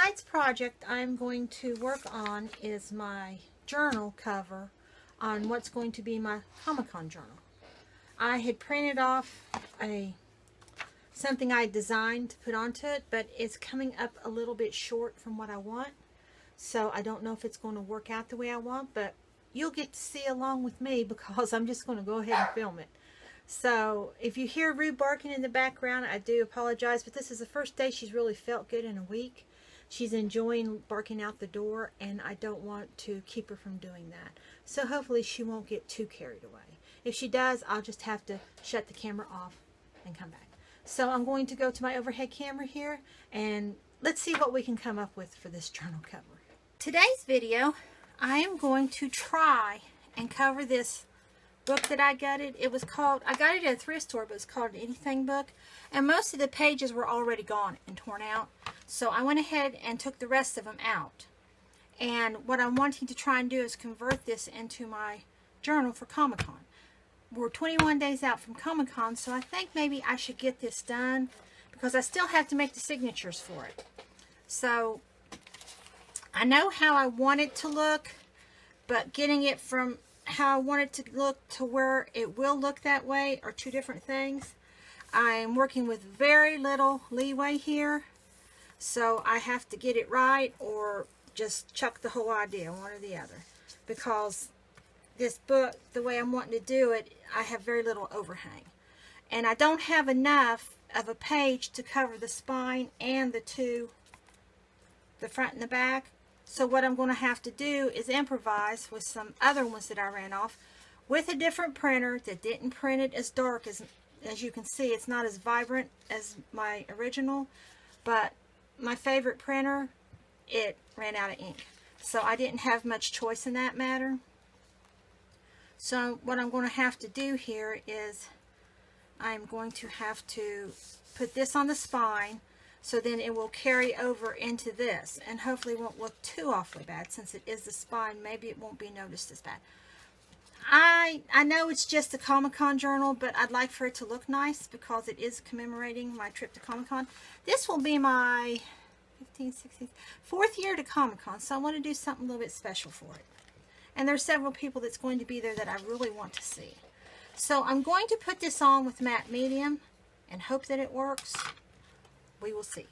tonight's project I'm going to work on is my journal cover on what's going to be my Comic-Con journal. I had printed off something I designed to put onto it, but it's coming up a little bit short from what I want. So I don't know if it's going to work out the way I want, but you'll get to see along with me because I'm just going to go ahead and film it. So if you hear Rue barking in the background, I do apologize, but this is the first day she's really felt good in a week. She's enjoying barking out the door, and I don't want to keep her from doing that. So hopefully she won't get too carried away. If she does, I'll just have to shut the camera off and come back. So I'm going to go to my overhead camera here, and let's see what we can come up with for this journal cover. Today's video, I am going to try and cover this book that I got it. I got it at a thrift store, but it's called an Anything book. And most of the pages were already gone and torn out. So I went ahead and took the rest of them out. And what I'm wanting to try and do is convert this into my journal for Comic-Con. We're 21 days out from Comic-Con, so I think maybe I should get this done because I still have to make the signatures for it. So I know how I want it to look, but getting it from how I want it to look to where it will look that way are two different things. I am working with very little leeway here, so I have to get it right or just chuck the whole idea, one or the other. Because this book, the way I'm wanting to do it, I have very little overhang. And I don't have enough of a page to cover the spine and the front and the back. So what I'm going to have to do is improvise with some other ones that I ran off with a different printer that didn't print it as dark as you can see. It's not as vibrant as my original, but my favorite printer, it ran out of ink. So I didn't have much choice in that matter. So what I'm going to have to do here is I'm going to have to put this on the spine, so then it will carry over into this, and hopefully it won't look too awfully bad. Since it is the spine, maybe it won't be noticed as bad. I know it's just a Comic-Con journal, but I'd like for it to look nice because it is commemorating my trip to Comic-Con. This will be my 4th year to Comic-Con, so I want to do something a little bit special for it. And there's several people that's going to be there that I really want to see. So I'm going to put this on with matte medium and hope that it works. We will see.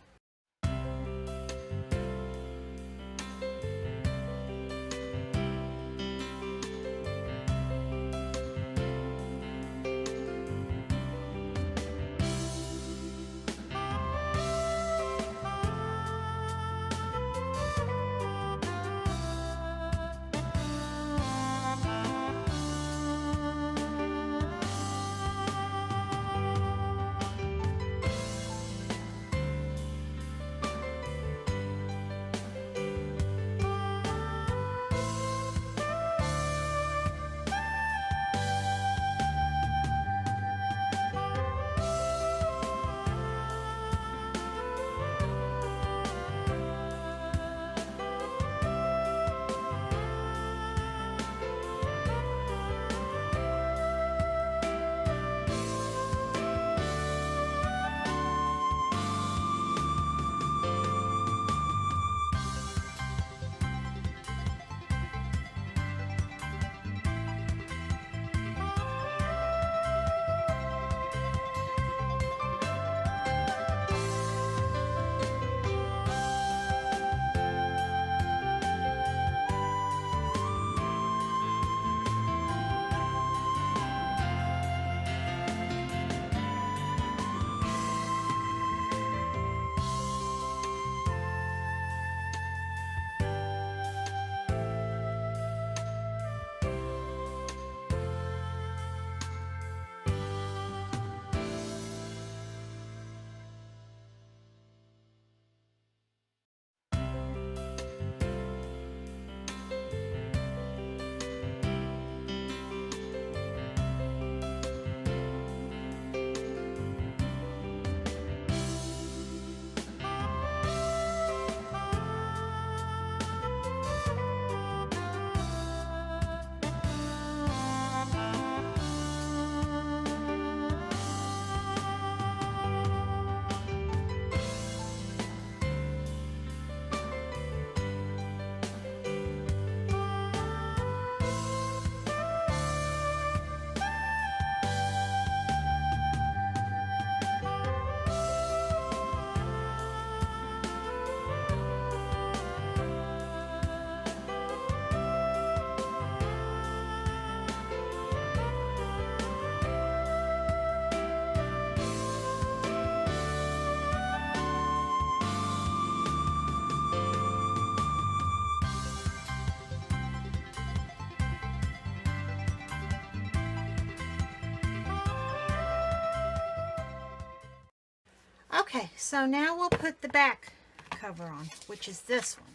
Okay, so now we'll put the back cover on, which is this one.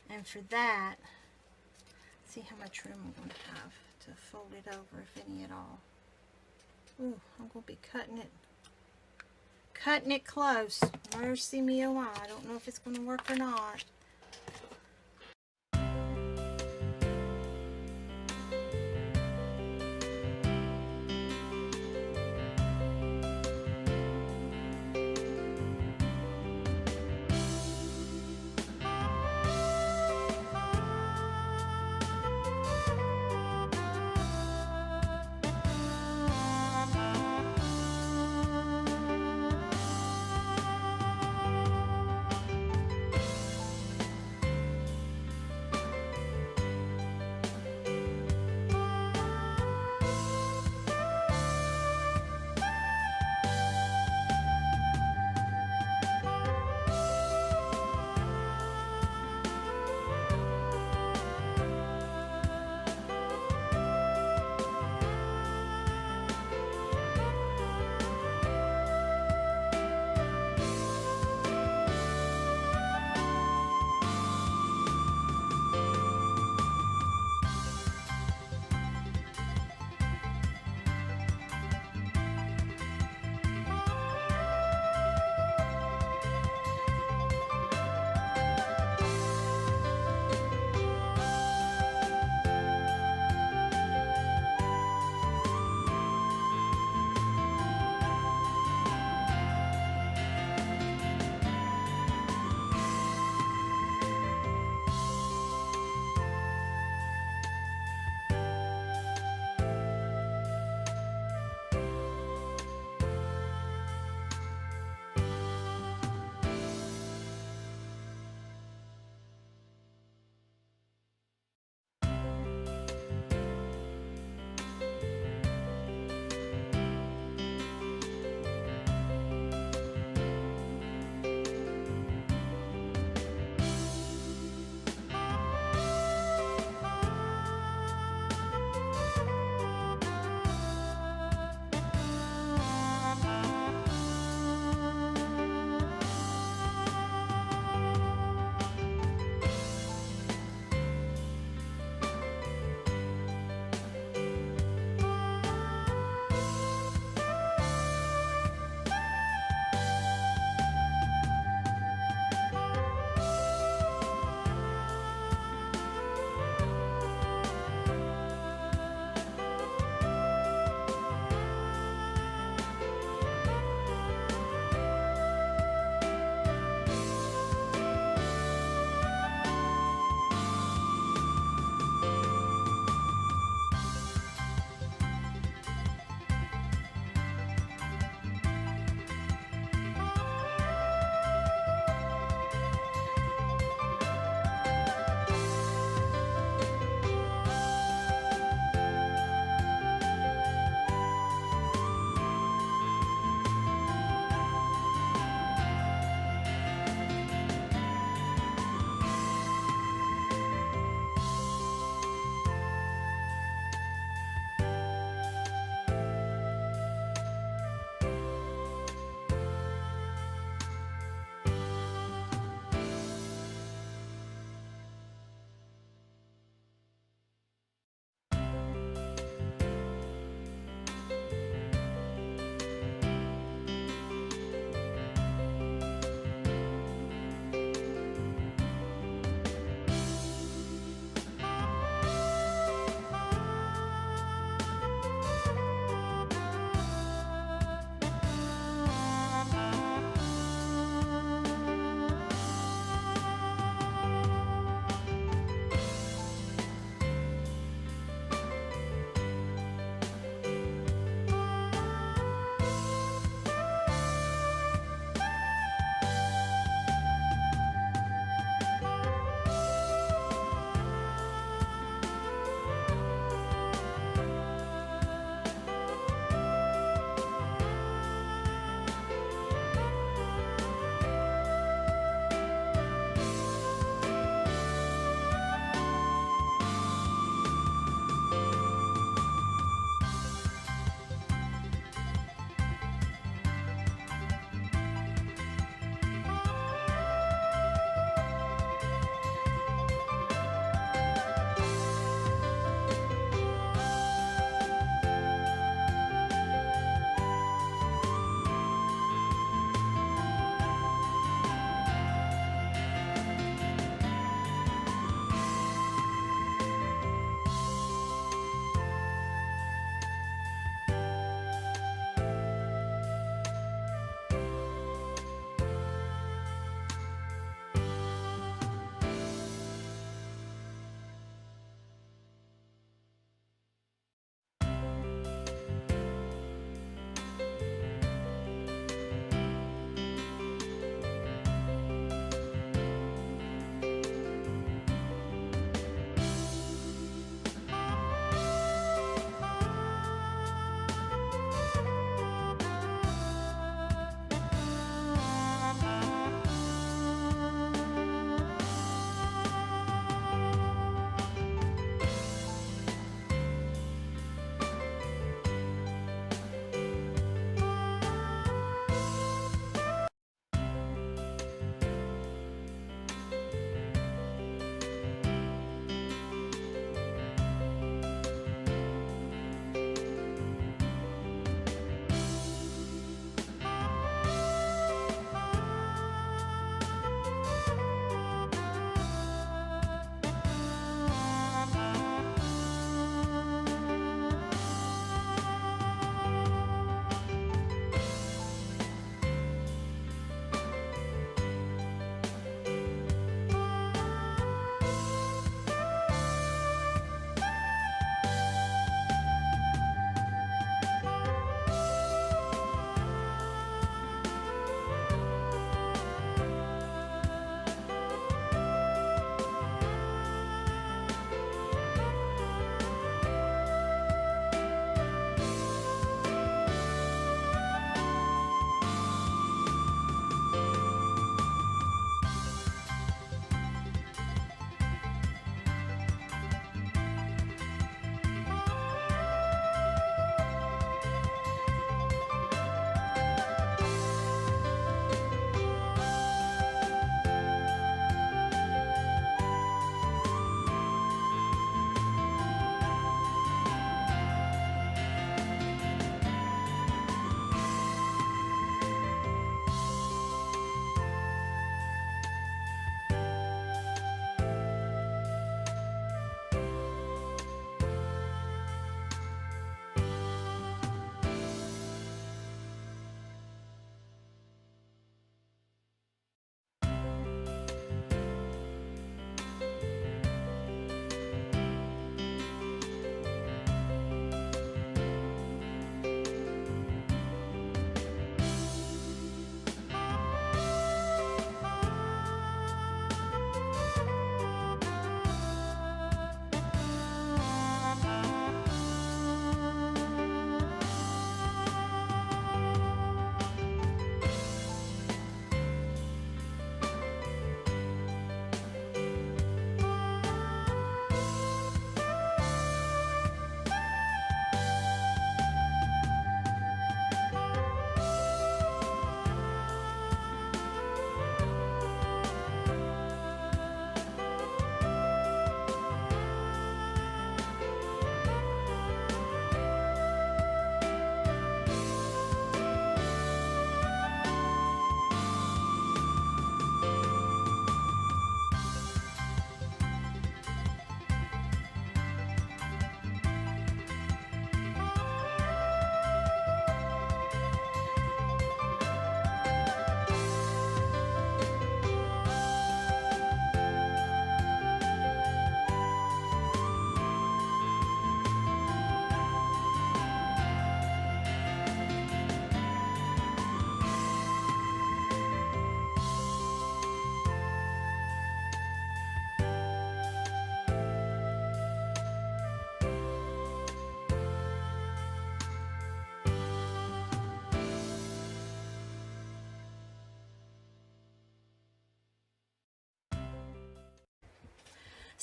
And for that, see how much room I'm going to have to fold it over, if any at all. Ooh, I'm going to be cutting it close. Mercy me, oh my, I don't know if it's going to work or not.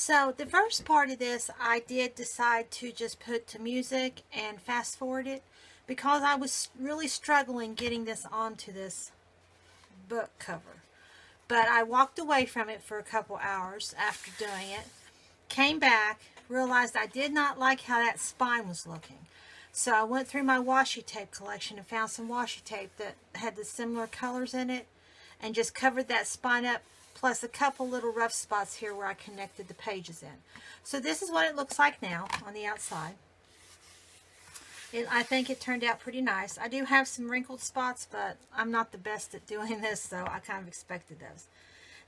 So the first part of this, I did decide to just put to music and fast forward it because I was really struggling getting this onto this book cover. But I walked away from it for a couple hours after doing it, came back, realized I did not like how that spine was looking. So I went through my washi tape collection and found some washi tape that had the similar colors in it and just covered that spine up, plus a couple little rough spots here where I connected the pages in. So this is what it looks like now on the outside. I think it turned out pretty nice. I do have some wrinkled spots, but I'm not the best at doing this, so I kind of expected those.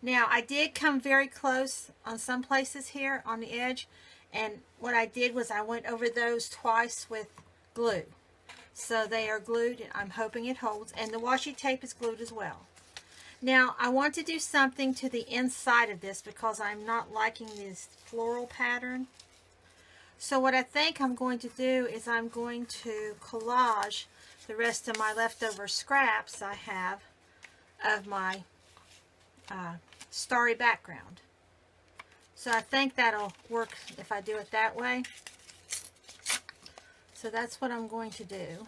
Now, I did come very close on some places here on the edge, and what I did was I went over those twice with glue. So they are glued, and I'm hoping it holds, and the washi tape is glued as well. Now, I want to do something to the inside of this because I'm not liking this floral pattern. So what I think I'm going to do is I'm going to collage the rest of my leftover scraps I have of my starry background. So I think that'll work if I do it that way. So that's what I'm going to do.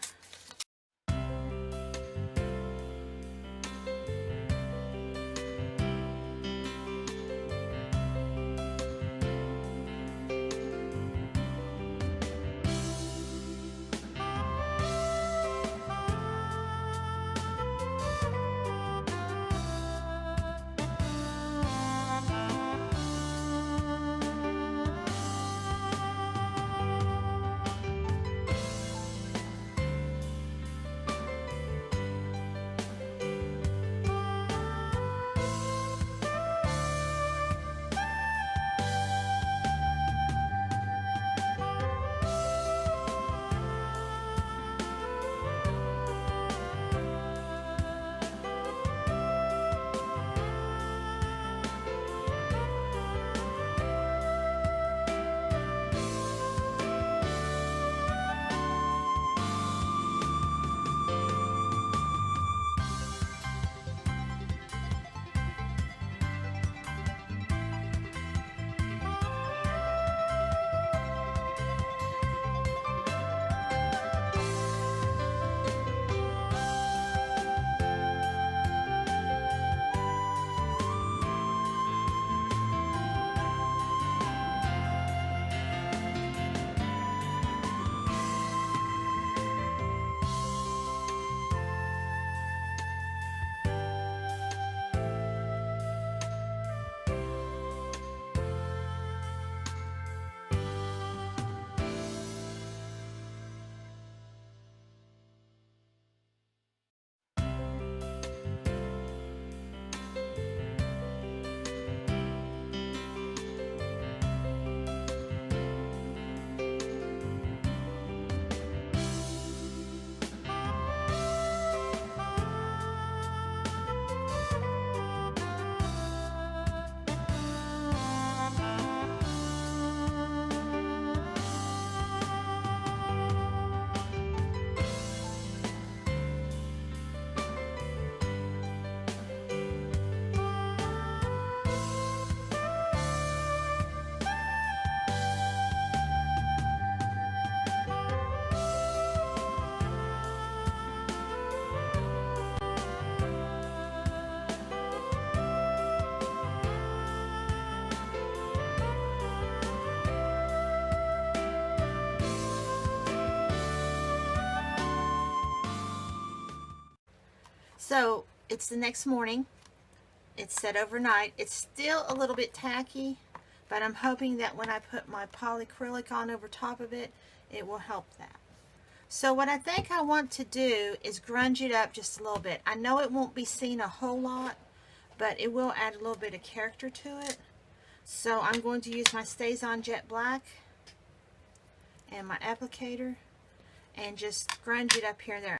So it's the next morning. It's set overnight. It's still a little bit tacky, but I'm hoping that when I put my polyacrylic on over top of it, it will help that. So what I think I want to do is grunge it up just a little bit. I know it won't be seen a whole lot, but it will add a little bit of character to it. So I'm going to use my StazOn Jet Black and my applicator and just grunge it up here and there.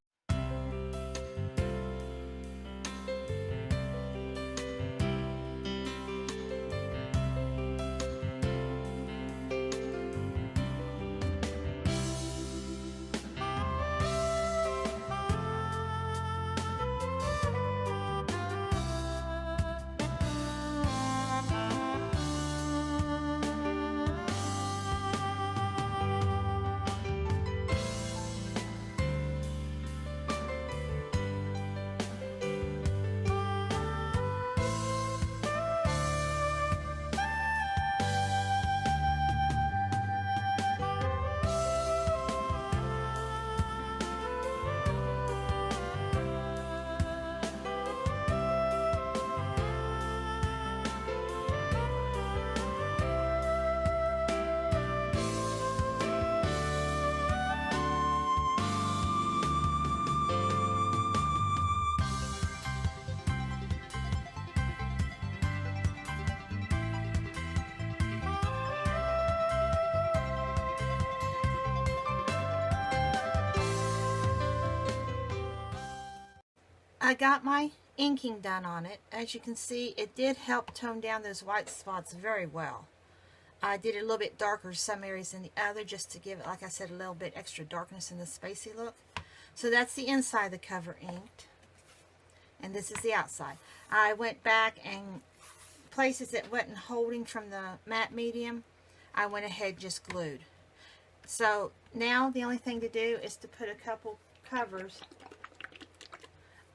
I got my inking done on it. As you can see, it did help tone down those white spots very well. I did it a little bit darker in some areas than the other, just to give it, like I said, a little bit extra darkness in the spacey look. So that's the inside of the cover inked. And this is the outside. I went back and places that wasn't holding from the matte medium, I went ahead and just glued. So now the only thing to do is to put a couple covers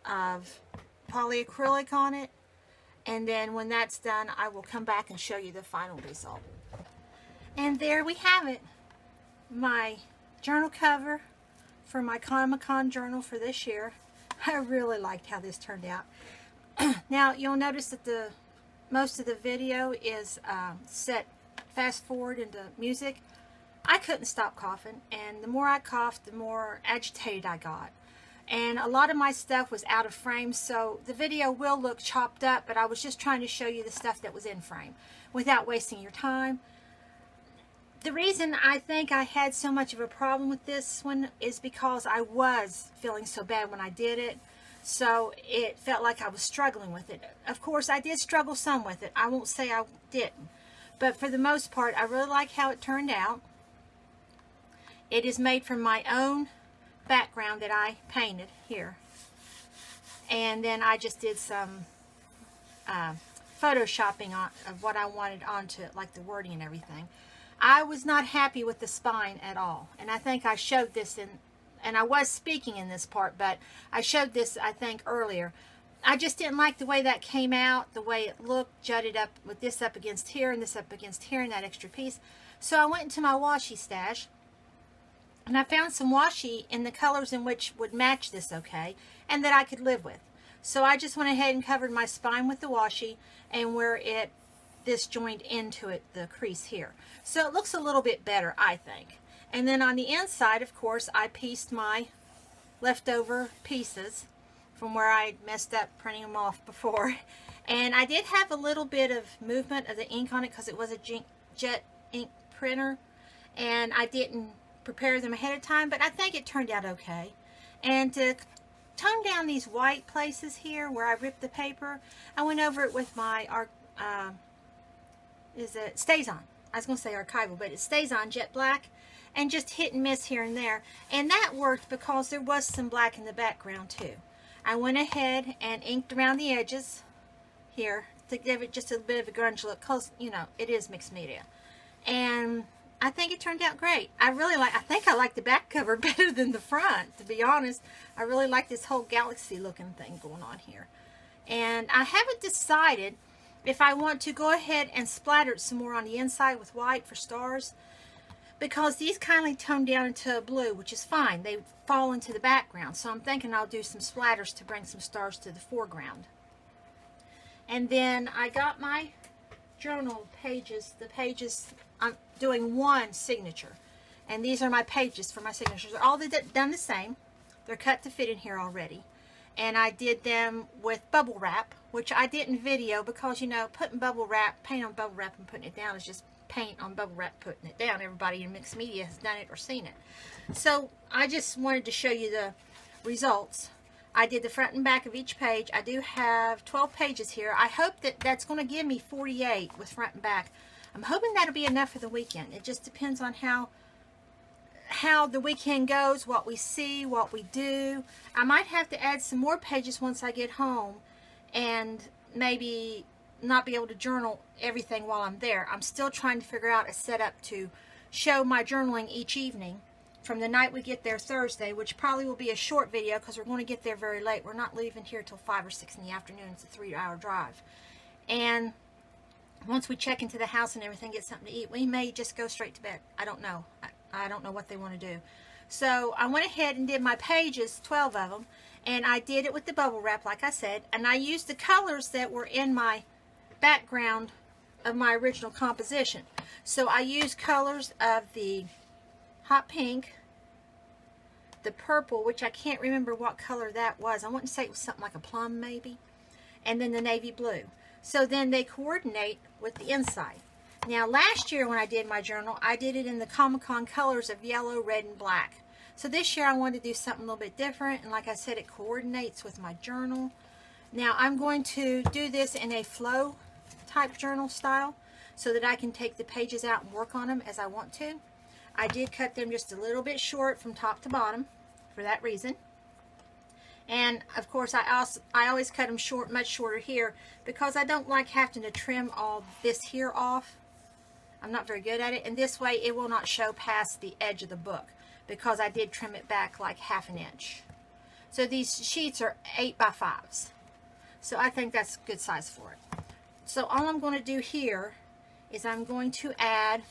of polyacrylic on it, and then when that's done, I will come back and show you the final result. And there we have it, my journal cover for my Comic-Con journal for this year. I really liked how this turned out. Now you'll notice that most of the video is set fast forward into music. I couldn't stop coughing, and the more I coughed, the more agitated I got. And a lot of my stuff was out of frame, so the video will look chopped up, but I was just trying to show you the stuff that was in frame without wasting your time. The reason I think I had so much of a problem with this one is because I was feeling so bad when I did it, so it felt like I was struggling with it. Of course, I did struggle some with it. I won't say I didn't, but for the most part, I really like how it turned out. It is made from my own background that I painted here, and then I just did some photoshopping of what I wanted onto it, like the wording and everything. I was not happy with the spine at all, and I think I showed this in, and I was speaking in this part, but I showed this, I think, earlier. I just didn't like the way that came out, the way it looked, jutted up with this up against here and this up against here and that extra piece. So I went into my washi stash, and I found some washi in the colors in which would match this okay, and that I could live with. So I just went ahead and covered my spine with the washi, and where this joined into it, the crease here. So it looks a little bit better, I think. And then on the inside, of course, I pieced my leftover pieces from where I messed up printing them off before. And I did have a little bit of movement of the ink on it because it was a jet ink printer, and I didn't prepare them ahead of time, but I think it turned out okay. And to tone down these white places here where I ripped the paper, I went over it with my Stays On. I was going to say archival, but it Stays On Jet Black, and just hit and miss here and there. And that worked because there was some black in the background too. I went ahead and inked around the edges here to give it just a bit of a grunge look, because, you know, it is mixed media. And I think it turned out great. I think I like the back cover better than the front, to be honest. I really like this whole galaxy looking thing going on here. And I haven't decided if I want to go ahead and splatter it some more on the inside with white for stars, because these kindly tone down into a blue, which is fine. They fall into the background, so I'm thinking I'll do some splatters to bring some stars to the foreground. And then I got my journal pages, I'm doing one signature, and these are my pages for my signatures. They're all done the same. They're cut to fit in here already, and I did them with bubble wrap, which I didn't video because, you know, putting bubble wrap, paint on bubble wrap and putting it down is just paint on bubble wrap putting it down. Everybody in mixed media has done it or seen it. So I just wanted to show you the results. I did the front and back of each page. I do have 12 pages here. I hope that that's going to give me 48 with front and back. I'm hoping that'll be enough for the weekend. It just depends on how the weekend goes, what we see, what we do. I might have to add some more pages once I get home, and maybe not be able to journal everything while I'm there. I'm still trying to figure out a setup to show my journaling each evening from the night we get there Thursday, which probably will be a short video because we're going to get there very late. We're not leaving here till 5 or 6 in the afternoon. It's a 3-hour drive. And once we check into the house and everything, get something to eat, we may just go straight to bed. I don't know. I don't know what they want to do. So I went ahead and did my pages, 12 of them, and I did it with the bubble wrap, like I said, and I used the colors that were in my background of my original composition. So I used colors of the hot pink, the purple, which I can't remember what color that was. I wouldn't say it was something like a plum maybe, and then the navy blue. So then they coordinate with the inside. Now last year when I did my journal, I did it in the Comic-Con colors of yellow, red, and black. So this year I wanted to do something a little bit different, and like I said, it coordinates with my journal. Now I'm going to do this in a flow type journal style so that I can take the pages out and work on them as I want to. I did cut them just a little bit short from top to bottom for that reason. And of course I always cut them short, much shorter here, because I don't like having to trim all this here off. I'm not very good at it, and this way it will not show past the edge of the book because I did trim it back like ½ an inch. So these sheets are 8 by 5s. So I think that's a good size for it. So all I'm going to do here is I'm going to add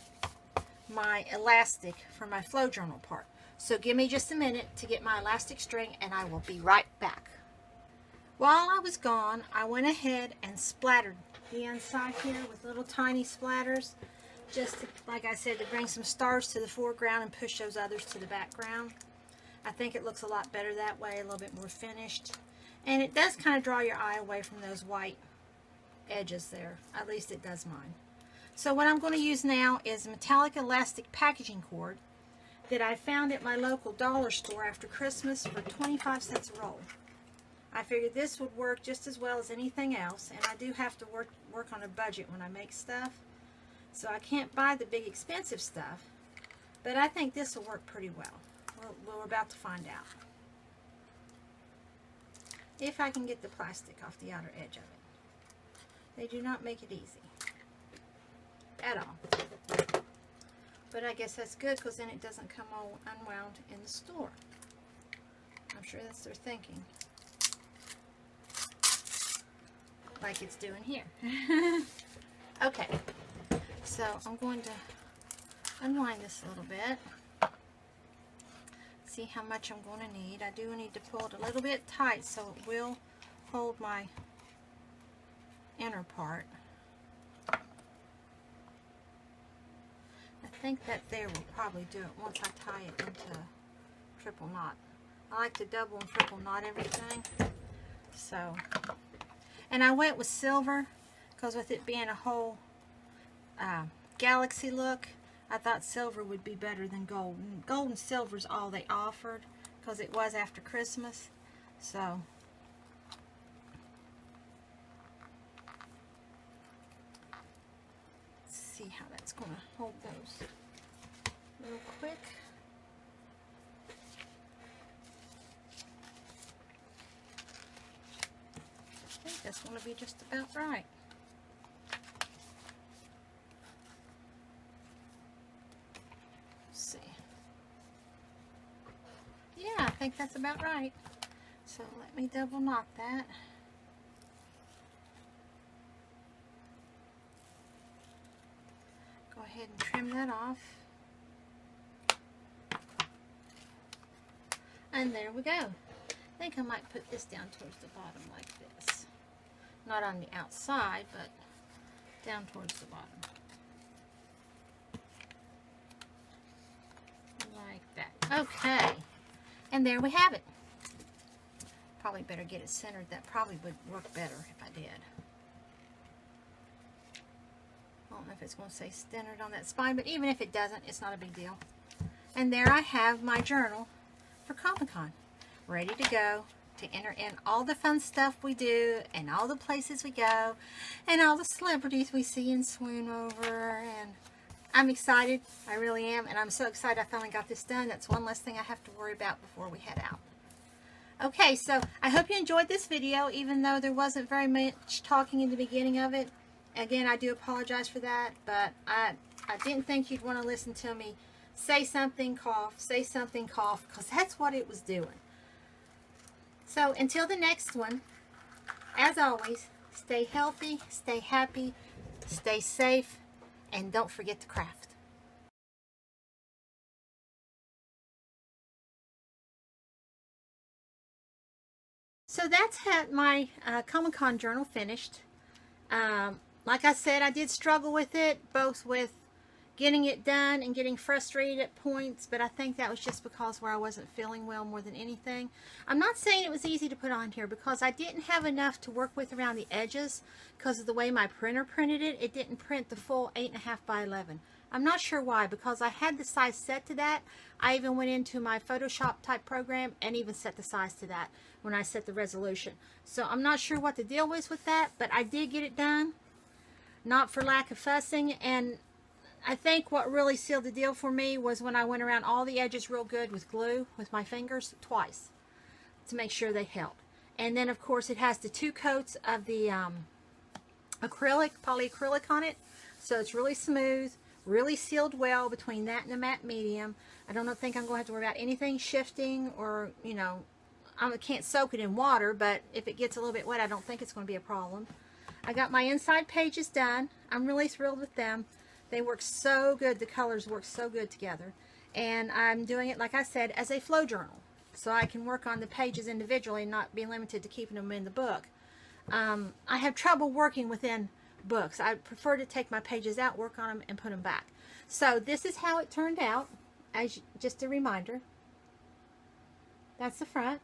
my elastic for my flow journal part. So give me just a minute to get my elastic string and I will be right back. While I was gone, I went ahead and splattered the inside here with little tiny splatters, just to, like I said, to bring some stars to the foreground and push those others to the background. I think it looks a lot better that way, a little bit more finished. And it does kind of draw your eye away from those white edges there. At least it does mine. So what I'm going to use now is metallic elastic packaging cord that I found at my local dollar store after Christmas for 25 cents a roll. I figured this would work just as well as anything else, and I do have to work on a budget when I make stuff. So I can't buy the big expensive stuff, but I think this will work pretty well. We're about to find out. If I can get the plastic off the outer edge of it. They do not make it easy. At all. But I guess that's good because then it doesn't come all unwound in the store. I'm sure that's their thinking. Like it's doing here. Okay. So I'm going to unwind this a little bit. See how much I'm going to need. I do need to pull it a little bit tight so it will hold my inner part. I think that there will probably do it once I tie it into triple knot. I like to double and triple knot everything. So, and I went with silver because with it being a whole galaxy look, I thought silver would be better than gold. And gold and silver is all they offered because it was after Christmas. So, let's see how that's going to hold those real quick. I think that's going to be just about right. Let's see. Yeah, I think that's about right. So let me double knot that. Go ahead and trim that off. And there we go. I think I might put this down towards the bottom like this. Not on the outside, but down towards the bottom. Like that. Okay. And there we have it. Probably better get it centered. That probably would work better if I did. I don't know if it's going to say centered on that spine, but even if it doesn't, it's not a big deal. And there I have my journal for Comic-Con, ready to go to enter in all the fun stuff we do and all the places we go and all the celebrities we see and swoon over. And I'm excited. I really am. And I'm so excited I finally got this done. That's one less thing I have to worry about before we head out. Okay, so I hope you enjoyed this video, even though there wasn't very much talking in the beginning of it. Again, I do apologize for that, but I didn't think you'd want to listen to me say something, cough, say something, cough, because that's what it was doing. So until the next one, as always, stay healthy, stay happy, stay safe, and don't forget to craft. So that's had my Comic-Con journal finished. Like I said, I did struggle with it, both with getting it done and getting frustrated at points, but I think that was just because where I wasn't feeling well more than anything. I'm not saying it was easy to put on here because I didn't have enough to work with around the edges because of the way my printer printed it. It didn't print the full 8.5 by 11. I'm not sure why, because I had the size set to that. I even went into my Photoshop type program and even set the size to that when I set the resolution. So I'm not sure what the deal was with that, but I did get it done. Not for lack of fussing. And I think what really sealed the deal for me was when I went around all the edges real good with glue with my fingers twice to make sure they held. And then of course it has the 2 coats of the polyacrylic on it. So it's really smooth, really sealed well between that and the matte medium. I don't think I'm going to have to worry about anything shifting, or, you know, I can't soak it in water, but if it gets a little bit wet, I don't think it's going to be a problem. I got my inside pages done. I'm really thrilled with them. They work so good. The colors work so good together. And I'm doing it, like I said, as a flow journal. So I can work on the pages individually and not be limited to keeping them in the book. I have trouble working within books. I prefer to take my pages out, work on them, and put them back. So this is how it turned out, as just a reminder. That's the front.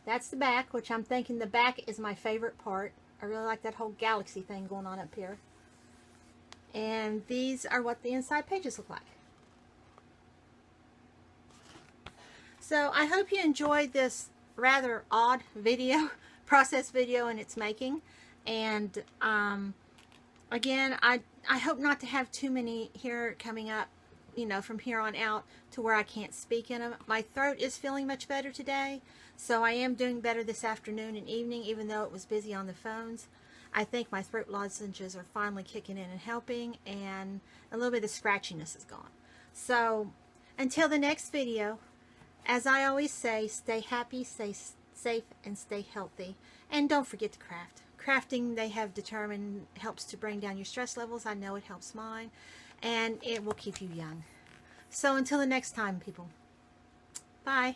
That's the back, which I'm thinking the back is my favorite part. I really like that whole galaxy thing going on up here. And these are what the inside pages look like. So I hope you enjoyed this rather odd video, process video in its making. And again, I hope not to have too many here coming up, you know, from here on out to where I can't speak in them. My throat is feeling much better today, so I am doing better this afternoon and evening, even though it was busy on the phones. I think my throat lozenges are finally kicking in and helping, and a little bit of scratchiness is gone. So until the next video, as I always say, stay happy, stay safe, and stay healthy. And don't forget to craft. Crafting, they have determined, helps to bring down your stress levels. I know it helps mine, and it will keep you young. So until the next time, people. Bye.